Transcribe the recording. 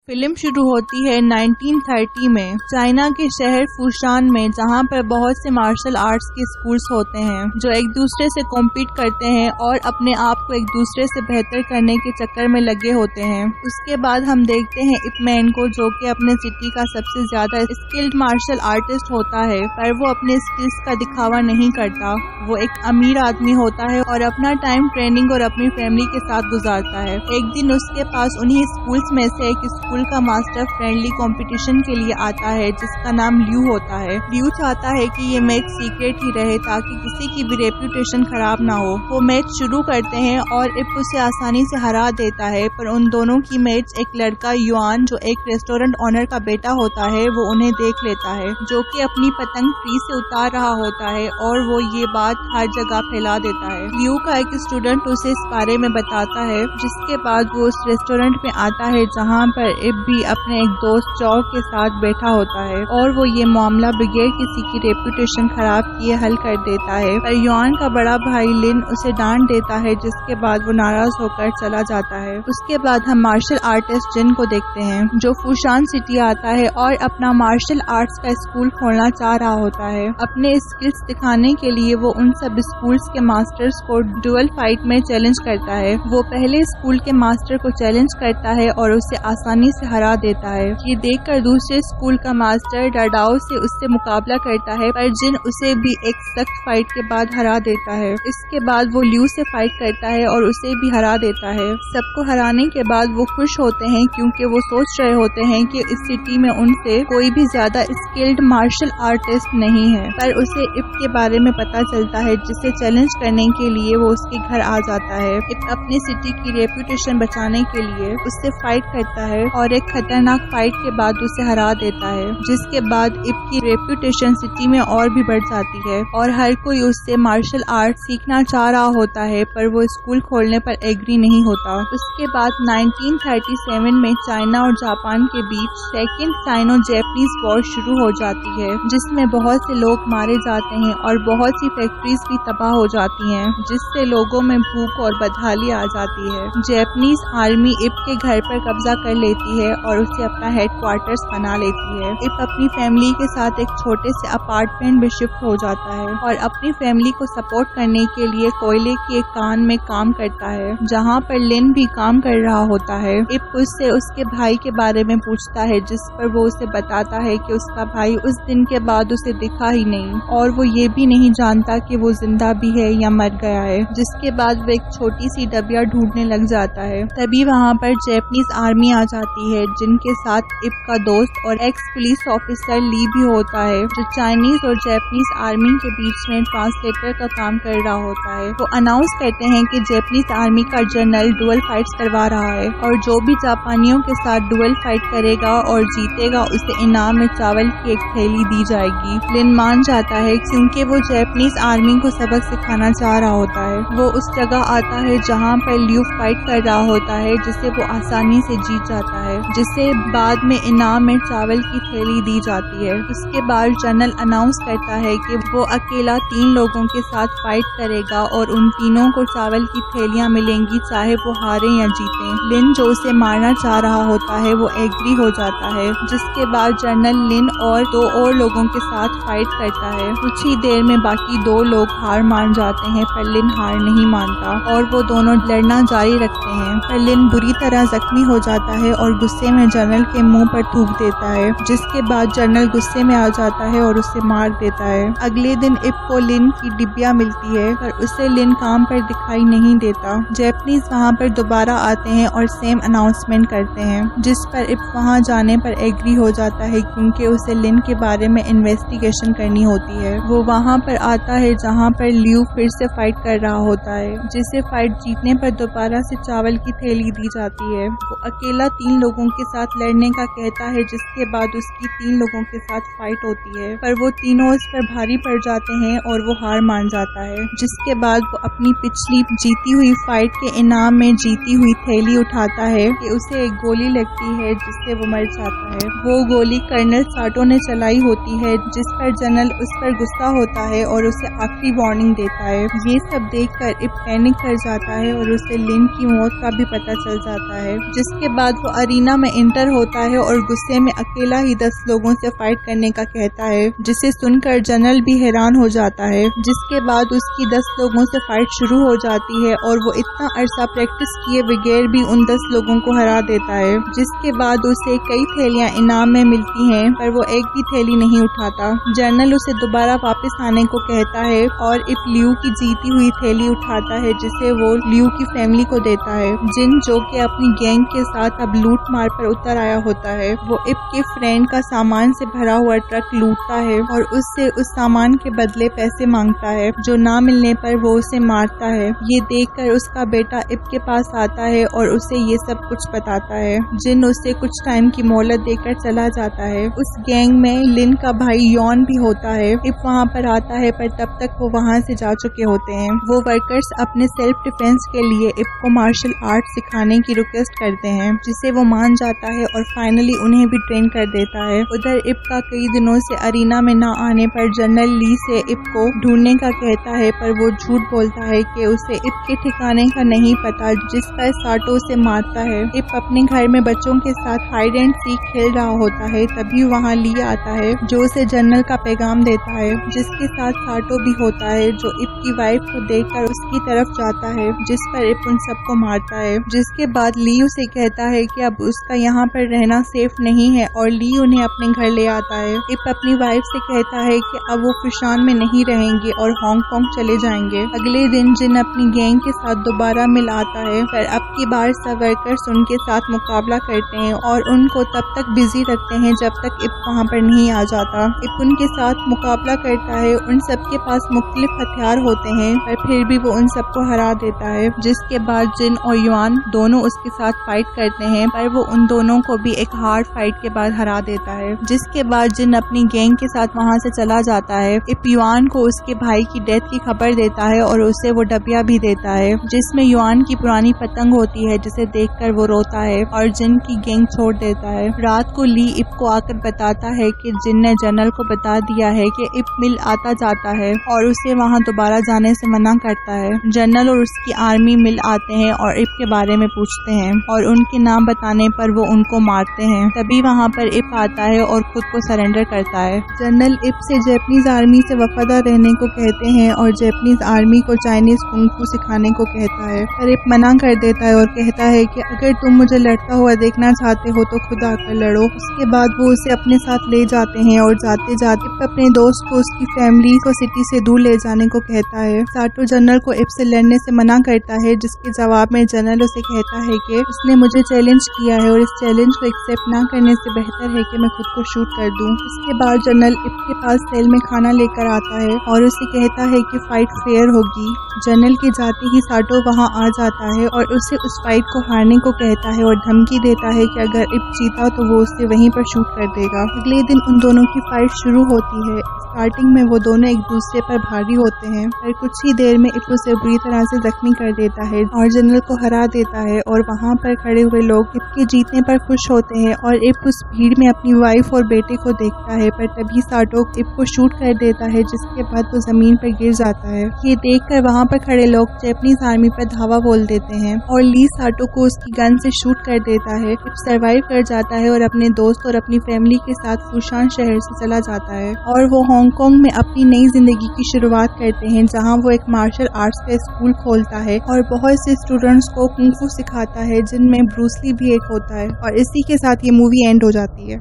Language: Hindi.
फिल्म शुरू होती है 1930 में चाइना के शहर फूशान में, जहां पर बहुत से मार्शल आर्ट्स के स्कूल्स होते हैं जो एक दूसरे से कॉम्पीट करते हैं और अपने आप को एक दूसरे से बेहतर करने के चक्कर में लगे होते हैं। उसके बाद हम देखते हैं इप मैन को, जो कि अपने सिटी का सबसे ज्यादा स्किल्ड मार्शल आर्टिस्ट होता है, पर वो अपने स्किल्स का दिखावा नहीं करता। वो एक अमीर आदमी होता है और अपना टाइम ट्रेनिंग और अपनी फैमिली के साथ गुजारता है। एक दिन उसके पास उन्हीं स्कूल्स में से एक स्कूल का मास्टर फ्रेंडली कंपटीशन के लिए आता है, जिसका नाम ल्यू होता है। ल्यू चाहता है कि ये मैच सीक्रेट ही रहे ताकि किसी की भी रेप्यूटेशन खराब ना हो। वो मैच शुरू करते हैं और इप उसे आसानी से हरा देता है, पर उन दोनों की मैच एक लड़का युआन, जो एक रेस्टोरेंट ओनर का बेटा होता है, वो उन्हें देख लेता है, जो कि अपनी पतंग ट्री से उतार रहा होता है और वो ये बात हर जगह फैला देता है। ल्यू का एक स्टूडेंट उसे इस बारे में बताता है, जिसके बाद वो उस रेस्टोरेंट में आता है जहाँ पर इप भी अपने एक दोस्त चौ के साथ बैठा होता है और वो ये मामला बगैर किसी की रेप्यूटेशन खराब किए हल कर देता है। पर युआन का बड़ा भाई लिन उसे डांट देता है, जिसके बाद वो नाराज होकर चला जाता है। उसके बाद हम मार्शल आर्टिस्ट जिन को देखते हैं, जो फूशान सिटी आता है और अपना मार्शल आर्ट्स का स्कूल खोलना चाह रहा होता है। अपने स्किल्स दिखाने के लिए वो उन सब स्कूल्स के मास्टर्स को डुअल फाइट में चैलेंज करता है। वो पहले स्कूल के मास्टर को चैलेंज करता है और उसे आसानी से हरा देता है। ये देखकर दूसरे स्कूल का मास्टर डाडाओ से उससे मुकाबला करता है, पर जिन उसे भी एक सख्त फाइट के बाद हरा देता है। इसके बाद वो ल्यू से फाइट करता है और उसे भी हरा देता है। सबको हराने के बाद वो खुश होते हैं, क्योंकि वो सोच रहे होते हैं कि इस सिटी में उनसे कोई भी ज्यादा स्किल्ड मार्शल आर्टिस्ट नहीं है। पर उसे इप के बारे में पता चलता है, जिसे चैलेंज करने के लिए वो उसके घर आ जाता है। इप अपनी सिटी की रेप्यूटेशन बचाने के लिए उससे फाइट करता है और एक खतरनाक फाइट के बाद उसे हरा देता है, जिसके बाद इप की रेप्यूटेशन सिटी में और भी बढ़ जाती है और हर कोई उससे मार्शल आर्ट सीखना चाह रहा होता है, पर वो स्कूल खोलने पर एग्री नहीं होता। उसके बाद 1937 में चाइना और जापान के बीच सेकेंड साइनो जैपनीज वॉर शुरू हो जाती है, जिसमें बहुत से लोग मारे जाते हैं और बहुत सी फैक्ट्रीज भी तबाह हो जाती हैं, जिससे लोगों में भूख और बदहाली आ जाती है। जैपनीज आर्मी इप के घर पर कब्जा कर लेती है और उसे अपना हेडक्वार्टर्स बना लेती है। इप अपनी फैमिली के साथ एक छोटे से अपार्टमेंट में शिफ्ट हो जाता है और अपनी फैमिली को सपोर्ट करने के लिए कोयले की एक कान में काम करता है, जहाँ पर लिन भी काम कर रहा होता है। इप उससे उसके भाई के बारे में पूछता है, जिस पर वो उसे बताता है कि उसका भाई उस दिन के बाद उसे दिखा ही नहीं और वो ये भी नहीं जानता कि वो जिंदा भी है या मर गया है। जिसके बाद वो एक छोटी सी डबिया ढूंढने लग जाता है। तभी वहाँ पर जैपनीज आर्मी आ जाती है, जिनके साथ इप का दोस्त और एक्स पुलिस ऑफिसर ली भी होता है, जो चाइनीज और जैपनीज आर्मी के बीच में ट्रांसलेटर का काम कर रहा होता है। वो अनाउंस करते हैं कि जैपनीज आर्मी का जनरल डुअल फाइट्स करवा रहा है और जो भी जापानियों के साथ डुअल फाइट करेगा और जीतेगा, उसे इनाम में चावल की एक थैली दी जाएगी। लिन मान जाता है, क्योंकि वो जैपनीज आर्मी को सबक सिखाना चाह रहा होता है। वो उस जगह आता है जहाँ पर ल्यू फाइट कर रहा होता है, जिसे वो आसानी से जीत जाता है, जिसे बाद में इनाम में चावल की थैली दी जाती है। उसके बाद जनरल अनाउंस करता है कि वो अकेला 3 लोगों के साथ फाइट करेगा और उन तीनों को चावल की थैलियां मिलेंगी, चाहे वो हारे या जीते। लिन, जो उसे मारना चाह रहा होता है, वो एग्री हो जाता है, जिसके बाद जनरल लिन और 2 और लोगों के साथ फाइट करता है। कुछ ही देर में बाकी 2 लोग हार मान जाते हैं, पर लिन हार नहीं मानता और वो दोनों लड़ना जारी रखते हैं। पर लिन बुरी तरह जख्मी हो जाता है और गुस्से में जनरल के मुंह पर थूक देता है, जिसके बाद जनरल गुस्से में आ जाता है और उसे मार देता है। अगले दिन इप को लिन की डिबिया मिलती है, पर उसे लिन काम पर दिखाई नहीं देता। जैपनीज वहाँ पर दोबारा आते हैं और सेम अनाउंसमेंट करते हैं, जिस पर इप वहाँ जाने पर एग्री हो जाता है, क्योंकि उसे लिन के बारे में इन्वेस्टिगेशन करनी होती है। वो वहाँ पर आता है जहाँ पर ल्यू फिर से फाइट कर रहा होता है, जिसे फाइट जीतने पर दोबारा से चावल की थैली दी जाती है। वो अकेला 3 लोगों के साथ लड़ने का कहता है, जिसके बाद उसकी 3 लोगों के साथ फाइट होती है, पर वो तीनों उस पर भारी पड़ जाते हैं और वो हार मान जाता है। जिसके बाद वो अपनी पिछली जीती हुई फाइट के इनाम में जीती हुई थैली उठाता है कि उसे एक गोली लगती है, जिससे वो मर जाता है। वो गोली कर्नल साटो ने चलाई होती है, जिस पर जनरल उस पर गुस्सा होता है और उसे आखिरी वार्निंग देता है। ये सब देखकर इप पैनिक कर जाता है और उसे लिन की मौत का भी पता चल जाता है। जिसके बाद वो अरीना में इंटर होता है और गुस्से में अकेला ही 10 लोगों से फाइट करने का कहता है, जिसे सुनकर जनरल भी हैरान हो जाता है। जिसके बाद उसकी 10 लोगों से फाइट शुरू हो जाती है और वो इतना अरसा प्रैक्टिस किए बगैर भी उन 10 लोगों को हरा देता है। जिसके बाद उसे कई थैलियां इनाम में मिलती हैं, पर वो एक भी थैली नहीं उठाता। जनरल उसे दोबारा वापस आने को कहता है और इप लियू की जीती हुई थैली उठाता है, जिसे वो लियू की फैमिली को देता है। जिन, जो कि अपनी गैंग के साथ अब लूट मार पर उतर आया होता है, वो इप के फ्रेंड का सामान से भरा हुआ ट्रक लूटता है और उससे उस सामान के बदले पैसे मांगता है, जो ना मिलने पर वो उसे मारता है। ये देखकर उसका बेटा इप के पास आता है और उसे ये सब कुछ बताता है। जिन उसे कुछ टाइम की मोहलत देकर चला जाता है। उस गैंग में लिन का भाई यॉन भी होता है। इप वहाँ पर आता है, पर तब तक वो वहाँ से जा चुके होते हैं। वो वर्कर्स अपने सेल्फ डिफेंस के लिए इप को मार्शल आर्ट सिखाने की रिक्वेस्ट करते हैं, जिसे वो मान जाता है और फाइनली उन्हें भी ट्रेन कर देता है। उधर इप का कई दिनों से अरीना में न आने पर जनरल ली से इप को ढूंढने का कहता है, पर वो झूठ बोलता है कि उसे इप के ठिकाने का नहीं पता, जिस पर साटो उसे मारता है। इप अपने घर में बच्चों के साथ हाइड एंड सीक खेल रहा होता है, तभी वहाँ ली आता है, जो उसे जनरल का पैगाम देता है, जिसके साथ साटो भी होता है, जो इप की वाइफ को देखकर उसकी तरफ जाता है, जिस पर इप उन सबको मारता है। जिसके बाद ली उसे कहता है कि अब उसका यहाँ पर रहना सेफ नहीं है और ली उन्हें अपने घर ले आता है। इप अपनी वाइफ से कहता है कि अब वो फुशान में नहीं रहेंगे और हांगकांग चले जाएंगे। अगले दिन जिन अपनी गैंग के साथ दोबारा मिल आता है, पर अब की बार सब वर्कर्स उनके साथ मुकाबला करते हैं और उनको तब तक बिजी रखते हैं जब तक इप वहाँ पर नहीं आ जाता। इप उनके साथ मुकाबला करता है। उन सबके पास मुख्तलिफ हथियार होते हैं, पर फिर भी वो उन सबको हरा देता है। जिसके बाद जिन और युआन दोनों उसके साथ फाइट करते हैं, पर वो उन दोनों को भी एक हार्ड फाइट के बाद हरा देता है। जिसके बाद जिन अपनी गैंग के साथ वहाँ से चला जाता है। इप युआन को उसके भाई की डेथ की खबर देता है और उसे वो डबिया भी देता है, जिसमें युआन की पुरानी पतंग होती है, जिसे देखकर वो रोता है और जिन की गैंग छोड़ देता है। रात को ली इप को आकर बताता है कि जिन ने जनरल को बता दिया है कि इप मिल आता जाता है और उसे वहाँ दोबारा जाने से मना करता है। जनरल और उसकी आर्मी मिल आते हैं और इप के बारे में पूछते हैं और उनके नाम बताने पर वो उनको मारते हैं। तभी वहाँ पर इप आता है और खुद को सरेंडर करता है। जनरल इप से जापानीज आर्मी से वफादार रहने को कहते हैं और जापानीज आर्मी को चाइनीज कुंग-फू सिखाने को कहता है, पर इप मना कर देता है और कहता है कि अगर तुम मुझे लड़ता हुआ देखना चाहते हो तो खुद आकर लड़ो। उसके बाद वो उसे अपने साथ ले जाते हैं और जाते जाते इप अपने दोस्त को उसकी फैमिली को सिटी से दूर ले जाने को कहता है। साटो जनरल को इप से लड़ने से मना करता है, जिसके जवाब में जनरल उसे कहता है कि उसने मुझे चैलेंज किया है और इस चैलेंज को एक्सेप्ट ना करने से बेहतर है कि मैं खुद को शूट कर दूं। इसके बाद जनरल इप के पास सेल में खाना लेकर आता है और उसे कहता है कि फाइट फेयर होगी। जनरल के जाते ही साटो वहां आ जाता है और उसे उस फाइट को हारने को कहता है और धमकी देता है कि अगर इप जीता तो वो उसे वहीं पर शूट कर देगा। अगले दिन उन दोनों की फाइट शुरू होती है। स्टार्टिंग में वो दोनों एक दूसरे पर भारी होते हैं, पर कुछ ही देर में इप उसे बुरी तरह से जख्मी कर देता है और जनरल को हरा देता है और वहाँ पर खड़े हुए लोग इप के जीतने पर खुश होते हैं और इप उस भीड़ में अपनी वाइफ और बेटे को देखता है, पर तभी साटो इप को शूट कर देता है, जिसके बाद वो जमीन पर गिर जाता है। ये देखकर वहाँ पर खड़े लोग जापानीज आर्मी पर धावा बोल देते हैं और ली साटो को उसकी गन से शूट कर देता है। इप सर्वाइव कर जाता है और अपने दोस्त और अपनी फैमिली के साथ फुशान शहर से चला जाता है और वो हांगकांग में अपनी नई जिंदगी की शुरुआत करते हैं, जहां वो एक मार्शल आर्ट्स का स्कूल खोलता है और बहुत से स्टूडेंट्स को कुंग-फू सिखाता है, जिनमें ब्रूस ली भी एक होता है। और इसी के साथ ये मूवी एंड हो जाती है।